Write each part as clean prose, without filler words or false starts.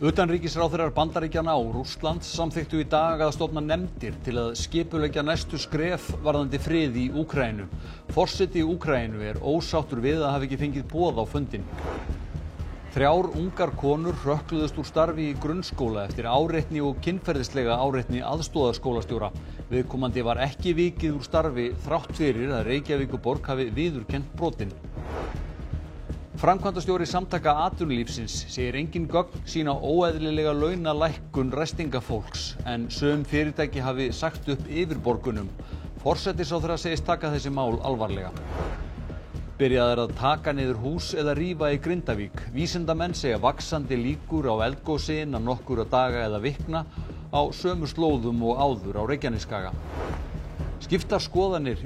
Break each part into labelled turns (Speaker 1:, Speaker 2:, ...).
Speaker 1: Utanríkisráðherrar Bandaríkjanna og Rússlands samþykktu í dag að stofna nefndir til að skipuleggja næstu skref varðandi frið í Úkraínu. Forseti Úkraínu ósáttur við að hafa ekki fengið boð á fundinn. 3 ungar konur hrökkluðust úr starfi í grunnskóla eftir áreitni og kynferðislega áreitni aðstoðarskólastjóra. Viðkomandi var ekki vikið úr starfi þrátt fyrir að Reykjavíkurborg hafi viðurkennt brotin. Framkvæmdastjóri Samtaka atvinnulífsins segir engin gögn sýna óeðlilega launalækkun ræstingafólks en sum fyrirtæki hafi sagt upp yfirborgunum. Forsætisráðherra segist taka þessi mál alvarlega. Byrjað að taka niður hús eða rífa í Grindavík. Vísindamenn segja vaxandi líkur á eldgosi innan nokkurra daga eða vikna á sömu slóðum og áður á Reykjanesskaga. Skiptar skoðanir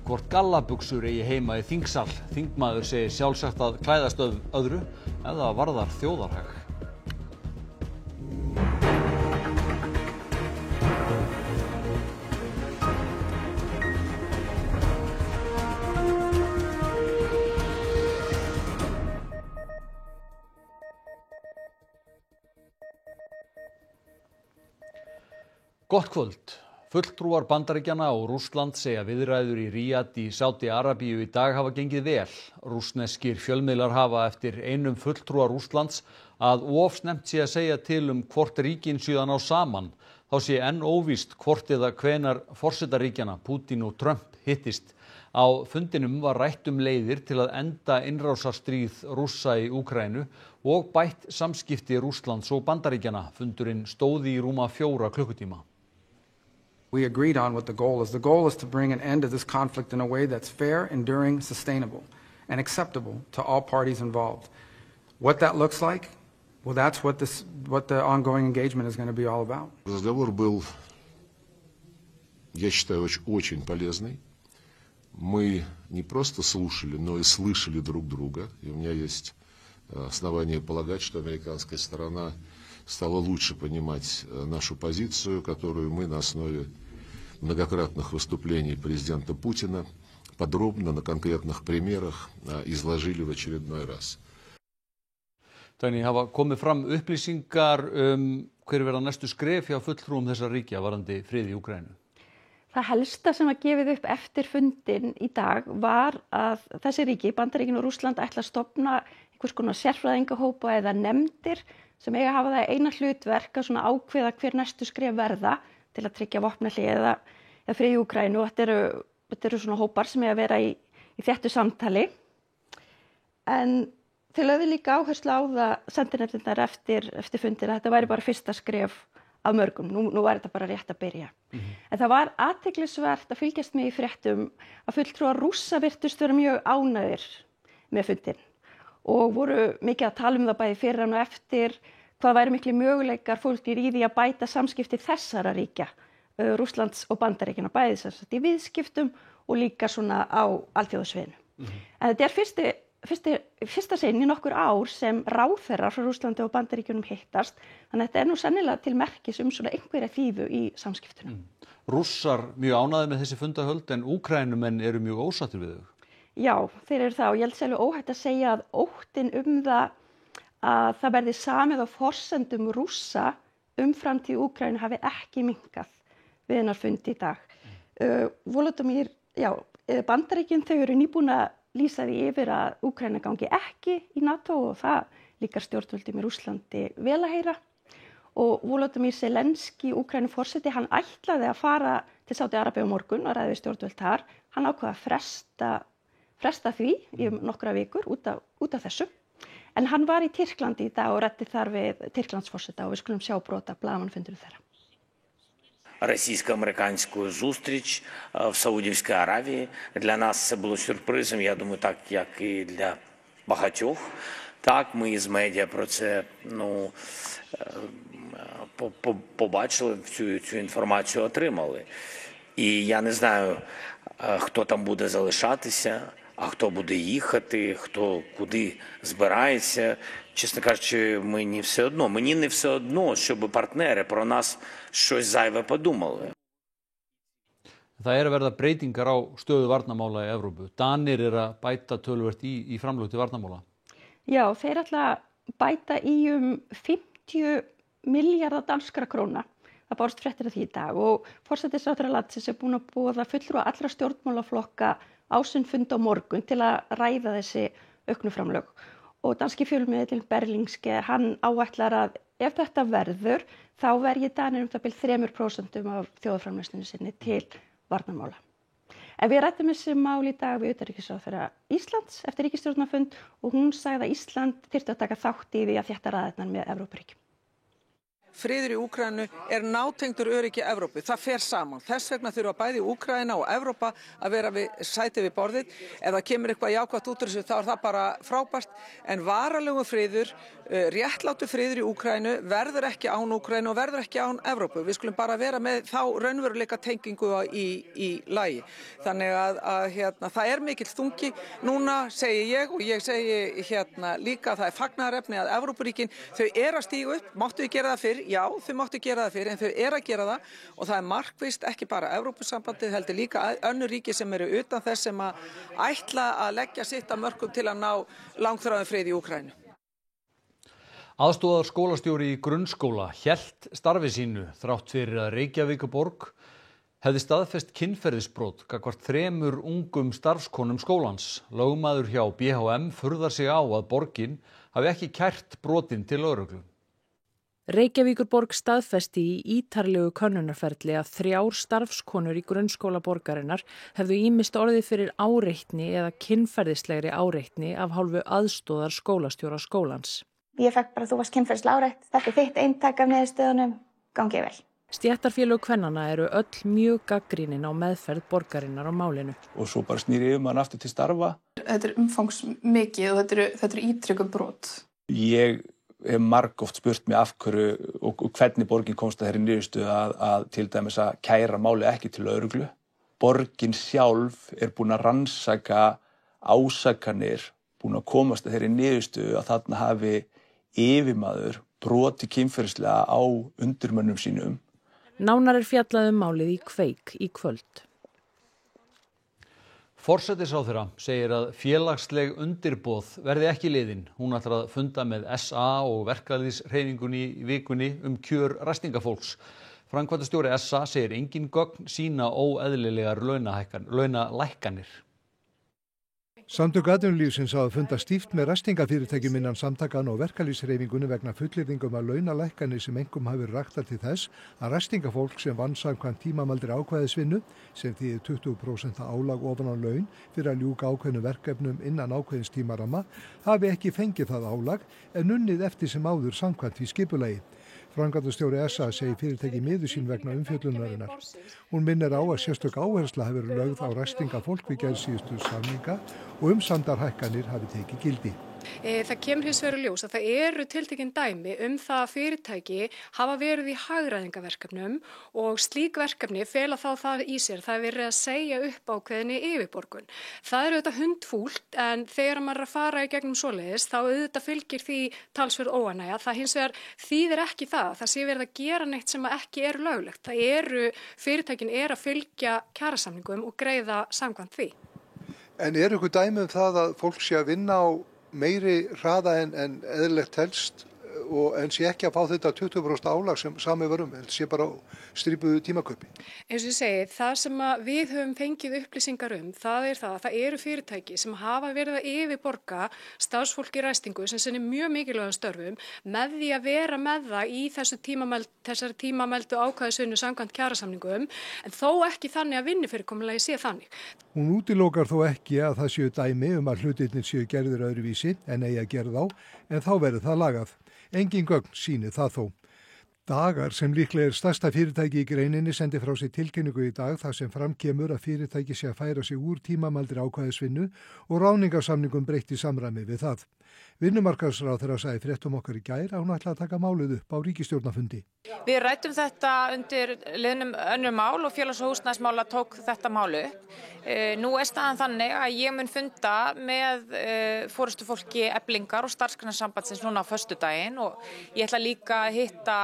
Speaker 1: hvort gallabuxur eigi heima í þingsal. Þingmaður segir sjálfsagt að klæðast öðru ef það varðar þjóðarhag. Gott kvöld. Fulltrúar Bandaríkjanna og Rússlands segja viðræður í Ríad í Sádi-Arabíu í dag hafa gengið vel. Rússneskir fjölmiðlar hafa eftir einum fulltrúa Rússlands að of snemmt sé að segja til hvort ríkin séu að ná saman. Þá sé enn óvíst hvort eða hvenær forsetaríkjanna Pútín og Trump hittist. Á fundinum var rætt leiðir til að enda innrásarstríð Rússa í Úkraínu og bætt samskipti Rússlands og Bandaríkjanna. Fundurinn stóð í rúma 4 klukkutíma.
Speaker 2: We agreed on what the goal is. The goal is to bring an end to this conflict in a way that's fair, enduring, sustainable, and acceptable to all parties involved. What that looks like, well, that's what the ongoing engagement is going to be all about.
Speaker 3: Разговор был, я считаю, очень полезный. Мы не просто слушали, но и слышали друг друга. И у меня есть основания полагать, что американская сторона стала лучше понимать нашу позицию, которую мы на основе многократных выступлений президента Путина подробно на конкретных примерах изложили в очередной раз.
Speaker 1: Þannig hafa komið fram upplýsingar hver verða næstu skref hjá fulltrúum þessara ríkja varðandi frið í Úkraínu.
Speaker 4: Það helsta sem var gefið upp eftir fundinn í dag var að þessi ríki, Bandaríkin og Rússland, ætla að stofna einhvers konar sérfræðingahópa eða nefndir sem eiga að hafa það eina hlutverk að svona ákveða hver næstu skref verða til að tryggja vopnahlé eða frið í Úkraínu. Og þetta eru svona hópar sem eiga að vera í þéttu samtali. En þau lögðu líka áherslu á það sendinefndirnar eftir fundinn að þetta væri bara fyrsta skref af mörgum. Nú var þetta bara rétt að byrja. En það var athyglisvert að fylgjast með í fréttum að fulltrúar Rússa virtust vera mjög ánægðir með fundinn og voru mikið að tala það bæði fyrir og eftir hvað væri miklu möguleikar fólgir í því að bæta samskipti þessara ríkja, Rússlands og Bandaríkjanna, bæði sem sagt í viðskiptum og líka svona á alþjóðasviðinu. En þetta fyrsta sinn í nokkur ár sem ráðherrar frá Rússlandi og Bandaríkjunum hittast, þannig að þetta nú sennilega til merkis svona einhverja þýðu í samskiptunum.
Speaker 1: Rússar mjög ánægðir með þessi fundahöld en Úkraínumenn eru mjög ósáttir við þau.
Speaker 4: Já, þeir eru það og ég held sjálf óhætt að segja að óttinn að það verði samið á forsendum Rússa framtíð Úkraínu hafi ekki minnkað við hennar fund í dag. Volodymyr, Bandaríkin, þau eru nýbúin að lýsa því yfir að Úkraína gangi ekki í NATO og það líkar stjórnvöldum í Rússlandi vel að heyra. Og Volodymyr Zelenský, Úkraínuforseti, hann ætlaði að fara til Sádi-Arabíu á morgun og ræða við stjórnvöld þar. Hann ákvað að fresta því í nokkra vikur út af þessu. En hann var í Tyrklandi í dag og ræddi þar við Tyrklandsforseta og við skulum sjá brot af blaðamannafundinum þeirra.
Speaker 5: Російсько-американську зустріч в Саудівській Аравії. Для нас це було сюрпризом, я думаю, так, як і для багатьох. Так, ми із медіа про це побачили, цю інформацію отримали. І я не знаю, хто там буде залишатися, а хто буде їхати, хто куди збирається. Чесно кажучи, мені не все одно, щоб партнери про нас щось зайве подумали.
Speaker 1: Það að verða breytingar á stöðu varnarmála í Evrópu. Danir að bæta töluvert í framlög til varnarmála.
Speaker 4: Já, þeir ætla að bæta í 50 50 milljarða danskra króna. Það bárust fréttir af því í dag og forsætisráðherra landsins búin að boða fulltrúa allra stjórnmálaflokka á sinn fund á morgun til að ræða þessi auknu framlög. Og danski fjölmiðillinn Berlingske, hann áætlar að ef þetta verður, þá verji Danir það bil 3% af þjóðarframleiðslunni sinni til varnarmála. En við ræddum þessi mál í dag við utanríkisráðherra Íslands eftir ríkisstjórnarfund og hún sagði að Ísland þyrfti að taka þátt í því að þétta raðirnar með Evrópuríkjum.
Speaker 6: Friður í Úkraínu nátengdur öryggi Evrópu. Það fer saman. Þess vegna þurfa bæði Úkraína og Evrópa að vera sæti við borðið. Ef það kemur eitthvað jákvætt út úr þessu þá það bara frábært. En varalegur friður, réttlátur friður í Úkraínu verður ekki án Úkraínu og verður ekki án Evrópu. Við skulum bara vera með þá raunveruleika tengingu í lagi. Þannig að það mikill þungi. Núna segi ég og ég segi líka að það fagnaðarefni að Evrópuríkin, þau að stíga upp. Máttu við gera það fyrr? Já, þau máttu gera það fyrir, en þau að gera það og það markvisst ekki bara Evrópusambandið, heldur líka önnur ríki sem eru utan þess sem að ætla að leggja sitt af mörkum til að ná langþráðum frið í Úkraínu.
Speaker 1: Aðstoðar skólastjóri í grunnskóla hélt starfi sínu þrátt fyrir að Reykjavíkurborg hefði staðfest kynferðisbrot gagnvart 3 ungum starfskonum skólans. Lögmaður hjá BHM furðar sig á að borgin hafi ekki kært brotin til lögreglu.
Speaker 7: Reykjavíkurborg staðfesti í ítarlegu könnunarferli að 3 starfskonur í grunnskóla borgarinnar hefðu ýmist orðið fyrir áreitni eða kynferðislegri áreitni af hálfu aðstoðar skólastjóra skólans.
Speaker 8: Ég fekk bara þú varst kynferðislega áreitt, þetta þitt eintak af niðurstöðunum, gangi vel.
Speaker 7: Stéttarfélög kvennanna eru öll mjög gagnrýnin á meðferð borgarinnar á málinu.
Speaker 9: Og svo bara snýri yfirmann aftur til starfa.
Speaker 10: Þetta umfangsmikið og þetta eru ítrekkuð brot.
Speaker 9: Ég hef margoft spurt mig af hverju og hvernig borgin komst að þeirri niðurstöðu að til dæmis að kæra máli ekki til lögreglu. Borgin sjálf búin að rannsaka ásakanir, búin að komast að þeirri niðurstöðu að þarna hafi yfirmaður brotið kynferðislega á undirmönnum sínum.
Speaker 7: Nánar fjallað málið í Kveik í kvöld.
Speaker 1: Forsætisráðherra segir að félagsleg undirboð verði ekki liðin. Hún ætlar að funda með SA og verkalýðshreyfingunni í vikunni kjör ræstingafólks. Framkvæmdastjóri SA segir engin gögn sýna óeðlilegar launalækkanir.
Speaker 11: Samtök atvinnulífsins hafa fundað stíft með ræstingafyrirtækjum innan samtakanna og verkalýðshreyfingunni vegna fullyrðingum að launalækkanir sem einkum hafi verið raktar til þess að ræstingafólk sem vann samkvæmt tímamaldri ákvæðisvinnu, sem þýðir 20% álag ofan á laun fyrir að ljúka ákveðnum verkefnum innan ákveðins tímaramma, hafi ekki fengið það álag en unnið eftir sem áður samkvæmt því skipulagi. Framkvæmdastjóri SA segir fyrirtæki miður sín vegna umfjöllunarinnar. Hún minnir á að sérstök áhersla hafi verið lögð á ræstingafólk við gerð síðustu samninga og umsamdarhækkanir hafi tekið gildi.
Speaker 10: Það kemur hins vegar í ljós að það eru tiltekin dæmi það að fyrirtæki hafa verið í hagræðingaverkefnum og slík verkefni fela þá það í sér. Það verið að segja upp ákveðinni yfirborgun. Það auðvitað hundfúlt en þegar maður að fara í gegnum svoleiðis þá auðvitað fylgir því talsverð óánægja. Það hins vegar þýðir ekki það sé verið að gera neitt sem ekki löglegt. Fyrirtækin að fylgja kjarasamningum og greiða samkvæmt því.
Speaker 11: En ykkur dæmi það að fólk sé að vinna á meiri hraða en eðlilegt telst en sé ekki að fá þetta 20% álag sem sami varum, sé bara strípuðu tímakaupi?
Speaker 10: Eins og ég segi, það sem við höfum fengið upplýsingar það að það eru fyrirtæki sem hafa verið að yfirborga starfsfólki í ræstingu sem sinnir mjög mikilvægum störfum með því að vera með það í þessari tímamældu ákvæðisvinnu samkvæmt kjarasamningum en þó ekki þannig að vinnufyrirkomulagi sé þannig.
Speaker 11: Hún útilokar þó ekki að það séu dæmi að hlutirnir séu gerðir öðruvísi en eigi að gera þá, en þá verður það lagað. Engin gögn sýni það þó. Dagar sem líklega stærsta fyrirtæki í greininni sendi frá sig tilkynningu í dag þar sem fram kemur að fyrirtæki sé að færa sig úr tímamaldri ákvæðisvinnu og ráðningarsamningum breytt í samræmi við það. Vinnumarkaðsráðherra sagði í fréttum okkar í gær að hún ætla að taka málið upp á ríkisstjórnarfundi.
Speaker 12: Við ræddum þetta undir liðnum önnur mál og félags- og húsnæðismála tók þetta mál upp. Nú staðan þannig að ég mun funda með forystufólki Eflingar og Starfsgreinasambandsins núna á föstudaginn og ég ætla líka að hitta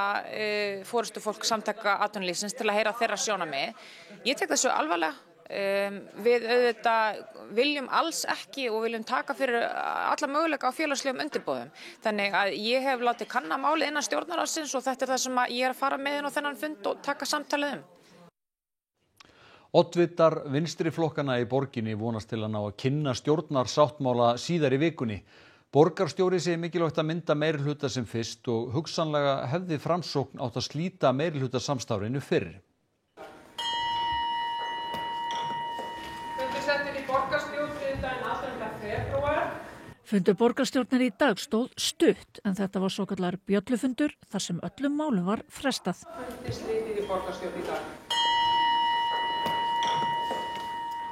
Speaker 12: forystufólk samtaka atvinnulífsins til að heyra þeirra sjónarmið. Ég tek þessu alvarlega. Við auðvitað viljum alls ekki og viljum taka fyrir alla möguleika á félagslegum undirboðum. Þannig að ég hef látið kanna málið innan stjórnarráðsins og þetta það sem ég að fara með inn á þennan fund og taka samtalið
Speaker 1: Oddvitar vinstri flokkana í borginni vonast til að ná að kynna stjórnarsáttmála síðar í vikunni. Borgarstjóri segir mikilvægt að mynda meirihluta sem fyrst og hugsanlega hefði Framsókn átt að slíta meirihluta-samstarfinu fyrr.
Speaker 13: Fundur borgarstjórnar í dag stóð stutt en þetta var svokallaður bjöllufundur þar sem öllum málum var frestað.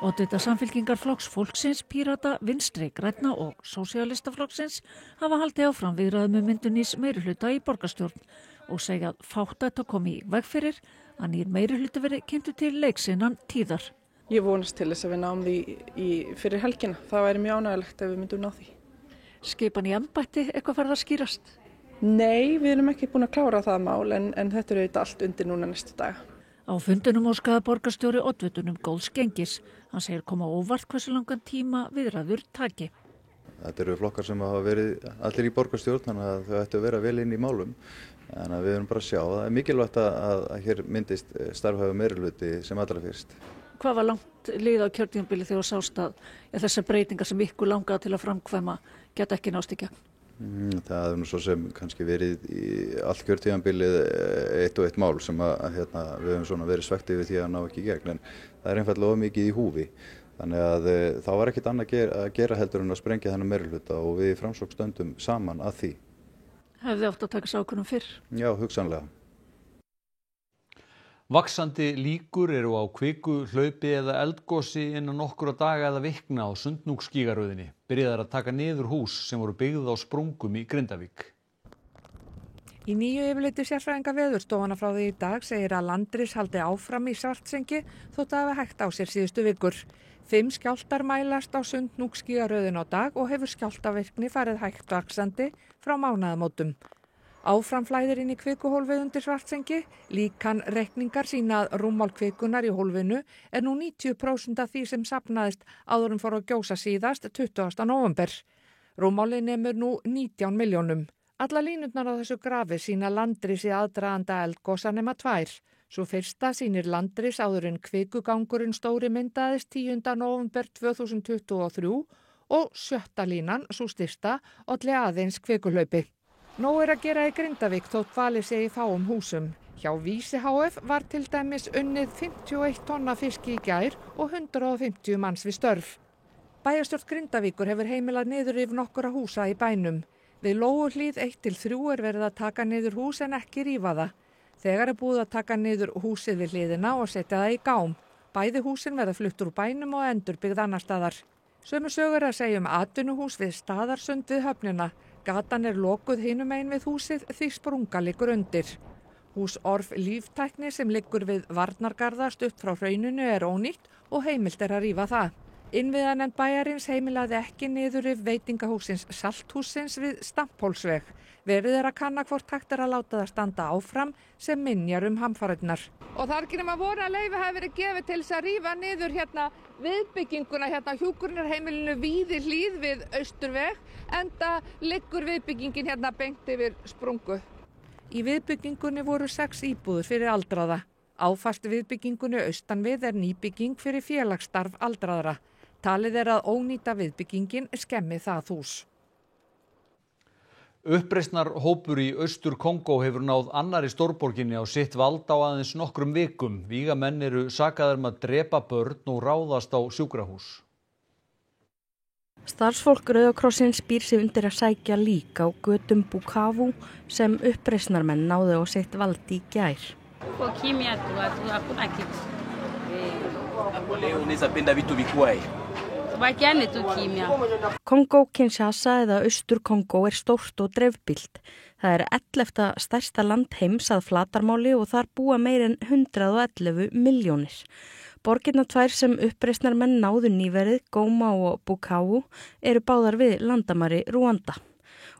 Speaker 13: Oddvita Samfylkingarflokks fólksins, Pírata, Vinstri, Grænna og Sósíalistaflokksins hafa haldið áfram viðræðum myndun nýs meirihluta í borgarstjórn og segja að fátt að koma í veg fyrir að nýr meirihluti verði kynntur til leiks innan tíðar.
Speaker 14: Ég vonast til þess að við náum því fyrir helgina. Það væri mjög ánægilegt ef við myndum ná því.
Speaker 13: Skipan í embætti eitthvað farið að skýrast?
Speaker 14: Nei, við erum ekki búin að klára það mál en þetta er auðvitað allt undir núna næstu daga.
Speaker 13: Á fundinum óskaði borgarstjóri oddvitunum góðs gengis. Hann segir koma óvart hversu langan tíma viðræður taki.
Speaker 15: Þetta eru flokkar sem hafa verið allir í borgarstjórn, þannig að þau ættu að vera vel inn í málum. En við erum bara að sjá. Það er mikilvægt að hér myndist starfhæfur meirihluti sem allra fyrst.
Speaker 13: Hvað var langt lið á kjörtímabili þegar sást að þessar breytingar sem ykkur langaði til að framkvæma geta ekki nást í gegn?
Speaker 15: Það er nú svo sem kannski verið í allt kjörtímabilið eitt og eitt mál sem við höfum svona verið svekkt yfir því að ná ekki í gegn, en það er einfaldlega of mikið í húfi. Þannig að þá var ekkert annað að gera heldur en að sprengja þennan meirihluta og við í Framsókn stöndum saman að því.
Speaker 13: Hefði átt að taka sig ákvörðun fyrr?
Speaker 15: Já, hugsanlega.
Speaker 1: Vaxandi líkur eru á kviku, hlaupi eða eldgosi innan nokkura daga eða vikna á Sundhnúksgígaröðinni. Byrjaðar að taka niður hús sem voru byggð á sprungum í Grindavík.
Speaker 16: Í nýju yfirliti sérfræðinga Veðurstofana frá því í dag segir að landris haldi áfram í Svartsengi þótt að hafa hægt á sér síðustu vikur. 5 skjálftar mælast á Sundhnúksgígaröðin á dag og hefur skjálftavirkni farið hægt vaxandi frá mánaðamótum. Áfram flæðir inn í kvikuhólfið undir Svartsengi. Líkan reikningar sýna að rúmmál kvikunar í hólfinu er nú 90% af því sem safnaðist áður en fór að gjósa síðast 20. nóvember. Rúmmálið nemur nú 19 milljónum. Alla línurnar á þessu grafi sýna landris í aðdraganda eldgosa nema 2. Svo fyrsta sýnir landris áður en kvikugangurinn stóri myndaðist 10. nóvember 2023 og 7. línan, sú styrsta, olli aðeins kvikuhlaupi. Nóg er að gera í Grindavík þótt valið sé í fáum húsum. Hjá Vísi HF var til dæmis unnið 51 tonna fiski í gær og 150 manns við störf. Bæjarstjórn Grindavíkur hefur heimilað niðurrif nokkura húsa í bænum. Við Lóuhlíð 1-3 er verið að taka niður hús en ekki rífa það. Þegar er búið að taka niður húsið við hliðina og setja það í gám. Bæði húsin verða fluttur úr bænum og endurbyggð annar staðar. Sömu sögur að segja atvinnuhús við Staðarsund við höfnina. Gatan er lokuð hinum megin við húsið því sprunga liggur undir. Hús Orf Líftækni sem liggur við Varnargarða stutt frá hrauninu er ónýtt og heimilt er að rífa það. Innviðanefnd bæjarins heimilaði ekki niðurrif veitingahúsins Salthússins við Stamphólsveg. Verið er að kanna hvort hægt er að láta það standa áfram sem minjar hamfarirnar. Og það er ekki nema vona að leyfi hafi verið gefið til þess að rífa niður viðbygginguna hjúkrunarheimilinu Víðihlíð við Austurveg, enda liggur viðbyggingin beint yfir sprungu. Í viðbyggingunni voru 6 íbúðir fyrir aldraða. Áfast viðbyggingunni austan við er nýbygging fyrir félagsstarf aldraðra. Talið er að ónýta viðbyggingin skemmi það hús.
Speaker 1: Uppreisnarhópur í Austur-Kongó hefur náð annarri stórborginni á sitt vald á aðeins nokkrum vikum. Vígamenn eru sakaðir að drepa börn og ráðast á sjúkrahús.
Speaker 17: Starfsfólk Rauða krossins býr sig undir að sækja lík á götum Bukavu sem uppreisnarmenn náðu á sitt vald í gær. Kongó Kinshasa eða Austur-Kongó er stórt og dreifbýlt. Það er 11. stærsta land heims að flatarmáli og þar búa meir en 111 milljónir. Borgirnar 2 sem uppreisnarmenn náðu nýverið, Goma og Bukavu, eru báðar við landamæri Rúanda.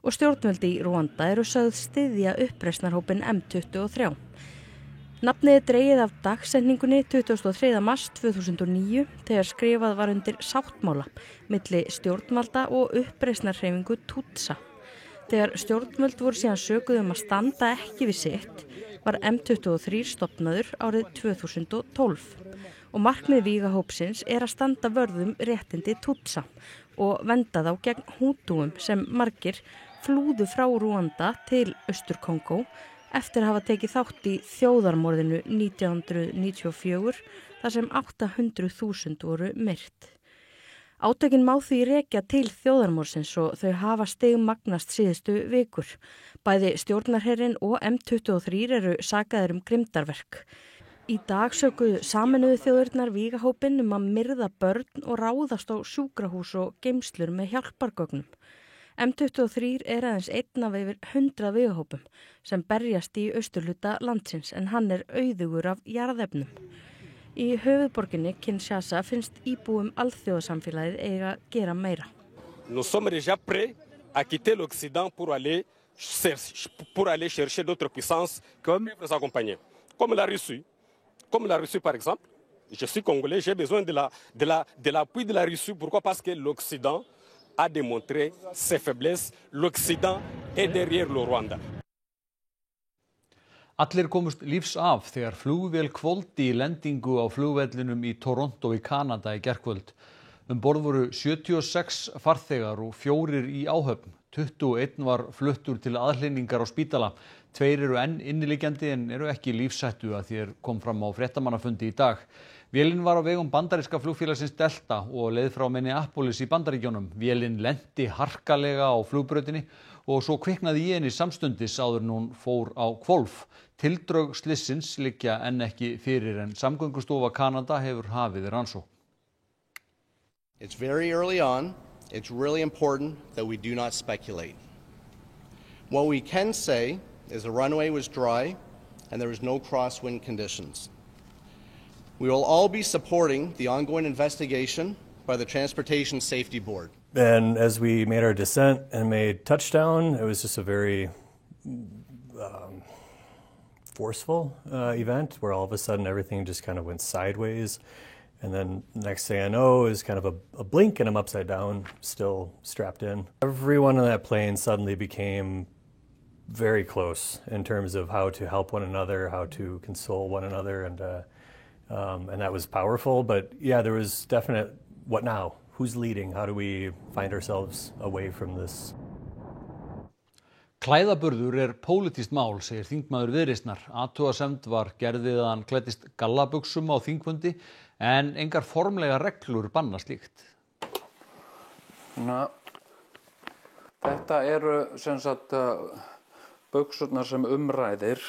Speaker 17: Og stjórnvöldi í Rúanda eru sögð styðja uppreisnarhópinn M23. Nafnið er dregið af dagsetningunni 23. mars 2009 þegar skrifað var undir sáttmála milli stjórnvalda og uppreisnarhreyfingu Tutsa. Þegar stjórnvöld voru síðan sökuð að standa ekki við sitt var M23 stofnaður árið 2012 og markmið vígahópsins er að standa vörðum réttindi Tutsa og venda þá gegn hútúum sem margir flúðu frá Rúanda til Austur-Kongó eftir að hafa tekið þátt í þjóðarmorðinu 1994 þar sem 800.000 voru myrt. Átökin má því rekja til þjóðarmorðsins og þau hafa stigmagnast síðustu vikur. Bæði stjórnarherinn og M23 eru sakaðir grimmdarverk. Í dag sökuðu Sameinuðu þjóðirnar vígahópinn að myrða börn og ráðast á sjúkrahús og geymslur með hjálpargögnum. M23 er aðeins einn af yfir 100 vígahópum sem berjast í austurhluta landsins en hann er auðugur af jarðefnum. Í höfuðborginni Kinshasa finnst íbúum alþjóðasamfélagið eiga að gera meira.
Speaker 18: Nous sommes déjà prêts à quitter l'Occident pour aller chercher d'autres puissances comme les accompagner. Comme la Russie. Comme la Russie par exemple. Je suis congolais, j'ai besoin de l'appui de la Russie. Pourquoi? Parce que l'Occident a démontré ses faiblesses. L'Occident est derrière le Rwanda.
Speaker 1: Allir komust lífs af þegar flugvél hvolfdi í lendingu á flugvellinum í Toronto í Kanada í gærkvöld. Borð voru 76 farþegar og 4 í áhöfn. 21 var fluttur til aðhlynningar á spítala. 2 eru enn inniliggjandi en eru ekki í lífshættu að því kom fram á fréttamannafundi í dag. Vélin var á vegum bandaríska flugfélagsins Delta og leið frá Minneapolis í Bandaríkjunum. Vélin lenti harkalega á flugbrautinni og svo kviknaði í henni samstundis áður en hún fór á hvolf. Tildrög slissins liggja enn ekki fyrir en Samgöngustofa Kanada hefur hafið rannsókn.
Speaker 19: It's very early on. It's really important that we do not speculate. What we can say is the runway was dry and there was no crosswind conditions. We will all be supporting the ongoing investigation by the Transportation Safety Board.
Speaker 20: And as we made our descent and made touchdown, it was just a very forceful event where all of a sudden everything just kind of went sideways. And then next thing I know is kind of a blink and I'm upside down, still strapped in. Everyone on that plane suddenly became very close in terms of how to help one another, how to console one another, and that was powerful. But yeah, there was definite, what now? Who's leading? How do we find ourselves away from this?
Speaker 1: Klæðaburður pólitískt mál, segir þingmaður Viðreisnar. Athugasemd var gerð við að hann klæddist gallabuxum á þingfundi en engar formlega reglur banna slíkt.
Speaker 21: Þetta eru sem sagt buxurnar sem umræðir.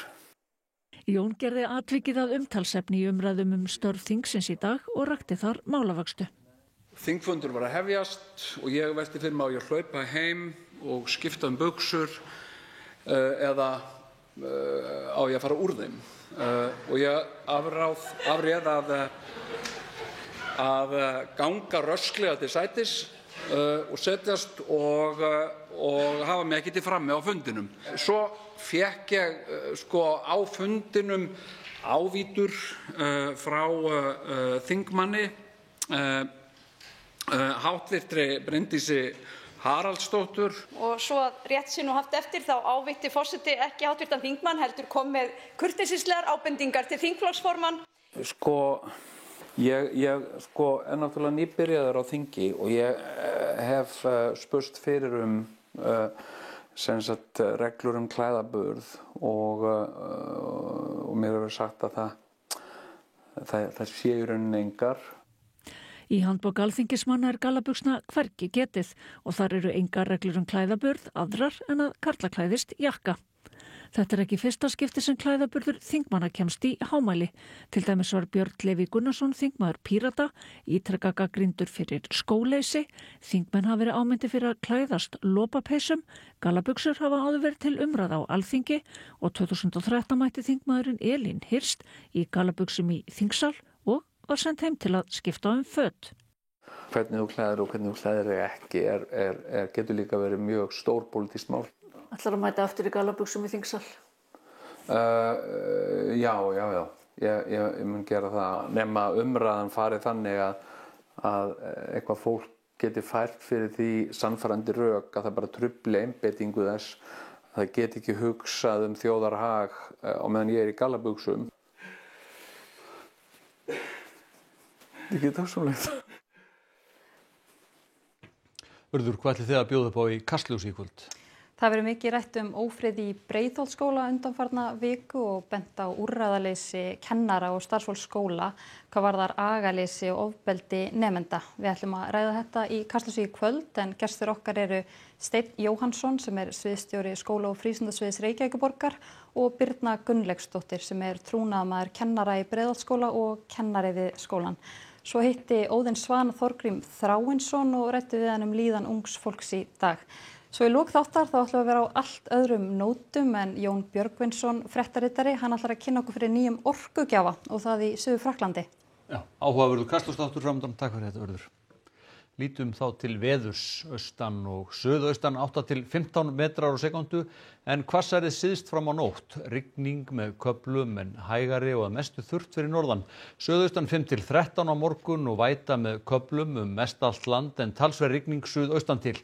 Speaker 13: Jón gerði atvikið að umtalsefni í umræðum störf þingsins í dag og rakti þar málavöxtu.
Speaker 22: Þingfundur var að hefjast og ég velti fyrir mig á ég hlaupa heim og skipta buxur eða á ég að fara úr þeim. Og ég afréð að ganga rösklega til sætis og setjast og hafa mig ekki til frammi á fundinum. Svo fékk ég á fundinum ávítur frá þingmanni háttvirtri Bryndísi Haraldsdóttur.
Speaker 23: Og svo rétt sé nú haft eftir þá ávítti forseti ekki háttvirtan þingmann heldur kom með kurteisislegar ábendingar til þingflokksformann.
Speaker 21: Ég er náttúrulega nýbyrjaður á þingi og ég hef spurst fyrir reglur klæðaburð og mér hefur sagt að það sé í rauninni engar.
Speaker 13: Í handbók alþingismanna gallabuxna hvergi getið og þar eru engar reglur klæðaburð aðrar en að karla klæðist jakka. Þetta er ekki fyrsta skipti sem klæðaburður þingmanna kemst í hámæli. Til dæmis var Björn Leví Gunnarsson þingmaður Pírata ítrekka gagnrýndur fyrir skóleysi. Þingmenn hafa verið ámyndir fyrir að klæðast lopapeysum. Gallabuxur hafa áður verið til umræða á Alþingi og 2013 mætti þingmaðurinn Elín Hirst í gallabuxum í þingsal og var sent heim til að skipta föt.
Speaker 21: Hvernig þú klæðir og hvernig þú klæðir ekki getur líka verið mjög stór pólitískt mál.
Speaker 23: Ætlar að mæta aftur í gallabuxum í þingsal?
Speaker 21: Já. Ég mun gera það nema umræðan farið þannig að eitthvað fólk geti fært fyrir því sannfærandi rök að það bara trufli einbeitingu þess að það geti ekki hugsað þjóðarhag á meðan ég í gallabuxum. Þetta er ekki dásamlegt.
Speaker 1: Urður, hvað ætlið þið að bjóða upp á í Kastljósi í kvöld?
Speaker 2: Það verður mikið rætt Ófriði í Breiðholtsskóla undanfarna viku og bent á úrræðaleysi kennara og starfsfólks skóla hvað varðar agaleysi og ofbeldi nemenda. Við ætlum að ræða þetta í Kastljósi í kvöld en gestur okkar eru Steinn Jóhannsson sem sviðsstjóri skóla- og frístundasviðs Reykjavíkurborgar og Birna Gunnlaugsdóttir sem trúnaðarmaður kennara í Breiðholtsskóla og kennari við skólann. Svo hitti Óðinn Svan Þorgrím Þráinsson og ræddi við hann líðan ungs fólks í dag. Svo í lok þáttar þá ætlum við að vera á allt öðrum nótum en Jón Björgvinsson, fréttaritari, hann ætlar að kynna okkur fyrir nýjum orkugjafa og það í Suður-Frakklandi.
Speaker 1: Já, áhugaverður Kastljósþáttur framöndan, takk fyrir þetta Urður. Lítum þá til veðurs, austan og suðaustan 8 til 15 metrar á sekúndu en hvassærið syðst fram á nótt, rigning með köflum en hægari og að mestu þurrt fyrir norðan. Suðaustan 5 til 13 á morgun og væta með köflum mest allt land en talsverð rigning suðaustan til.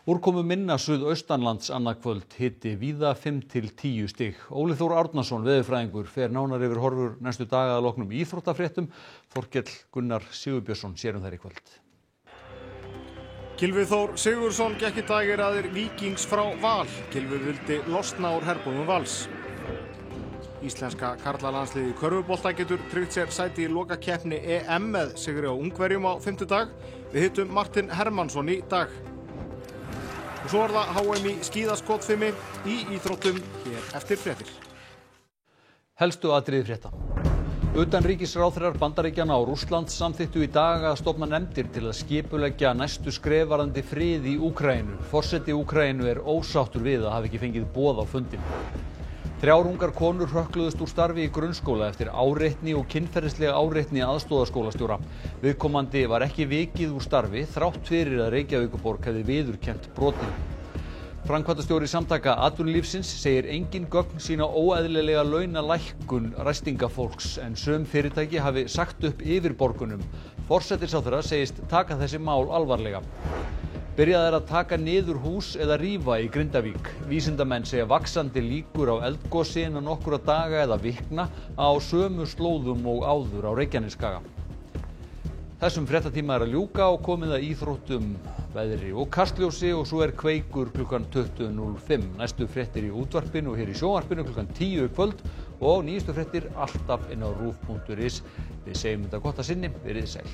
Speaker 1: Úrkomu minna suðaustanlands annað kvöld, hiti víða 5 til 10 stig. Óli Þór Árnason, veðurfræðingur, fer nánar yfir horfur næstu daga að loknum íþróttafréttum. Þorkell Gunnar Sigurbjörnsson sér þær í kvöld.
Speaker 3: Gylfi Þór Sigurðsson gekk í dag í raðir Víkings frá Val. Gylfi vildi losna úr herbúðum Vals. Íslenska karlalandsliðið í körfubolta getur tryggt sér sæti í lokakeppni EM með sigri á Ungverjum á fimmtudag. Við hittum Martin Hermannsson í dag. Og svo það HM í skíðaskotfimi í íþróttum hér eftir fréttir.
Speaker 1: Helstu atriði frétta. Utanríkisráðherrar Bandaríkjanna og Rússlands samþykktu í dag að stofna nefndir til að skipuleggja næstu skref varðandi frið í Úkraínu. Forseti Úkraínu ósáttur við að hafa ekki fengið boð á fundinn. 3 ungar konur hrökkluðust úr starfi í grunnskóla eftir áreitni og kynferðislega áreitni aðstoðarskólastjóra. Viðkomandi var ekki vikið úr starfi þrátt fyrir að Reykjavíkurborg hefði viðurkennt brotið. Framkvæmdastjóri Samtaka atvinnulífsins segir engin gögn sýna óeðlilega launalækkun ræstingafólks en sum fyrirtæki hafi sagt upp yfirborgunum. Forsætisráðherra segist taka þessi mál alvarlega. Byrjað að taka niður hús eða rífa í Grindavík. Vísindamenn segja vaxandi líkur á eldgosi innan nokkura daga eða vikna á sömu slóðum og áður á Reykjanesskaga. Þessum fréttatíma að ljúka og komið að íþróttum, veðri og kastljósi og svo Kveikur klukkan 20:05. Næstu fréttir í útvarpinu og hér í sjónvarpinu klukkan 10 kvöld og nýjustu fréttir alltaf inn á rúv.is. Við segjum þetta gott að sinni, verið sæl.